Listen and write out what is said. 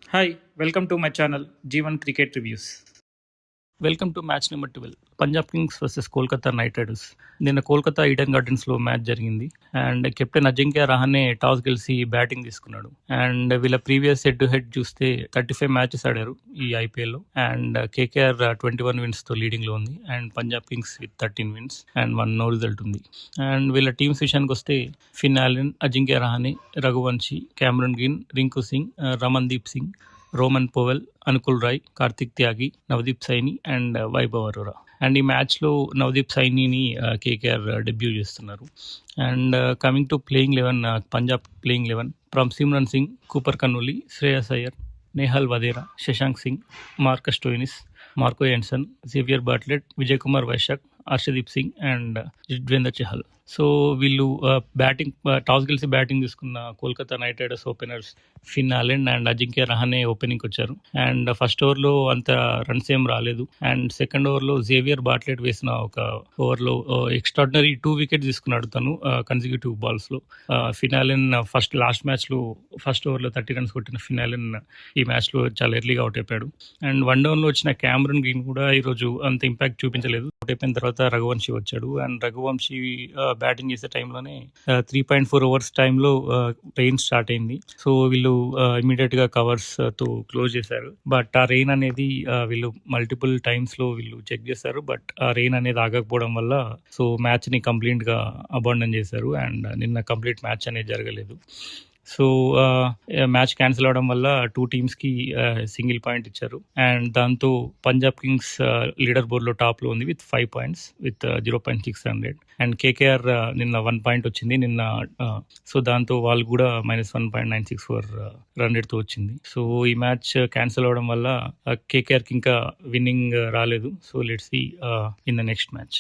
Hi, welcome to my channel G1 Cricket Reviews. Welcome to match number 12 Punjab Kings versus Kolkata Knight riders. నిన్న Kolkata Eden గార్డెన్స్లో match జరిగింది and captain Ajinkya Rahane toss గెలిచి batting తీసుకున్నాడు. And వీళ్ళ previous head to head చూస్తే 35 matches ఆడారు ఈ ఐపీఎల్లో. అండ్ కేకేఆర్ 21 విన్స్తో లీడింగ్లో ఉంది and Punjab Kings with 13 wins and 1 no result ఉంది. అండ్ వీళ్ళ టీమ్స్ విషయానికి వస్తే Finn Allen, Ajinkya Rahane, Raghuvanshi, Cameron Green, Rinku Singh, Ramandeep Singh, Rovman Powell, Anukul Roy, Kartik Tyagi, Navdeep Saini and Vaibhav Arora. And ఈ మ్యాచ్లో నవదీప్ సైనిని కేకేఆర్ డెబ్యూ చేస్తున్నారు. And coming to playing 11, Punjab playing 11 from Simran Singh, Cooper Connolly, Shreyas Iyer, Nehal Wadhera, Shashank Singh, Marcus Stoinis, Marco Jansen, Xavier Bartlett, Vijay Kumar Vyshak, Harshdeep Singh and Yuzvendra Chahal. So వీళ్ళు batting toss గెలిచి బ్యాటింగ్ తీసుకున్న Kolkata Knight Riders openers Finn Allen and Ajinkya Rahane ఓపెనింగ్కి వచ్చారు. And first ఓవర్లో అంత రన్స్ ఏం రాలేదు. అండ్ సెకండ్ ఓవర్లో జేవియర్ బాట్లెట్ వేసిన ఒక ఓవర్లో ఎక్స్ట్రాడినరీ 2 వికెట్స్ తీసుకున్నాడు తను కన్సిక్యూటివ్ బాల్స్లో. ఫిన్ ఆలన్ లాస్ట్ మ్యాచ్లో ఫస్ట్ ఓవర్లో 30 రన్స్ కొట్టిన ఫిన్ ఆలన్ ఈ మ్యాచ్లో చాలా ఎర్లీగా అవుట్ అయిపోయాడు. అండ్ 1 డౌన్లో వచ్చిన క్యామరన్ గ్రీన్ కూడా ఈరోజు అంత ఇంపాక్ట్ చూపించలేదు. అవుట్ అయిపోయిన తర్వాత రఘువంశీ వచ్చాడు. అండ్ రఘువంశీ బ్యాటింగ్ చేసే టైంలోనే 3.4 ఓవర్స్ టైంలో రెయిన్ స్టార్ట్ అయింది. సో వీళ్ళు ఇమీడియట్ గా కవర్స్ తో క్లోజ్ చేశారు. బట్ ఆ రెయిన్ అనేది వీళ్ళు మల్టిపుల్ టైమ్స్ లో వీళ్ళు చెక్ చేశారు. బట్ ఆ రెయిన్ అనేది ఆగకపోవడం వల్ల సో మ్యాచ్ ని కంప్లీట్ గా అబాండన్ చేశారు. అండ్ నిన్న కంప్లీట్ మ్యాచ్ అనేది జరగలేదు. సో మ్యాచ్ క్యాన్సిల్ అవడం వల్ల 2 టీమ్స్కి సింగిల్ పాయింట్ ఇచ్చారు. అండ్ దాంతో పంజాబ్ కింగ్స్ లీడర్ బోర్డ్లో టాప్లో ఉంది with 5 points with 0.600. And KKR నిన్న 1 పాయింట్ వచ్చింది నిన్న. సో దాంతో వాళ్ళు కూడా -1.964 రన్ రేట్తో వచ్చింది. సో ఈ మ్యాచ్ క్యాన్సిల్ అవడం వల్ల కేకేఆర్కి ఇంకా విన్నింగ్ రాలేదు. So let's see in the next match.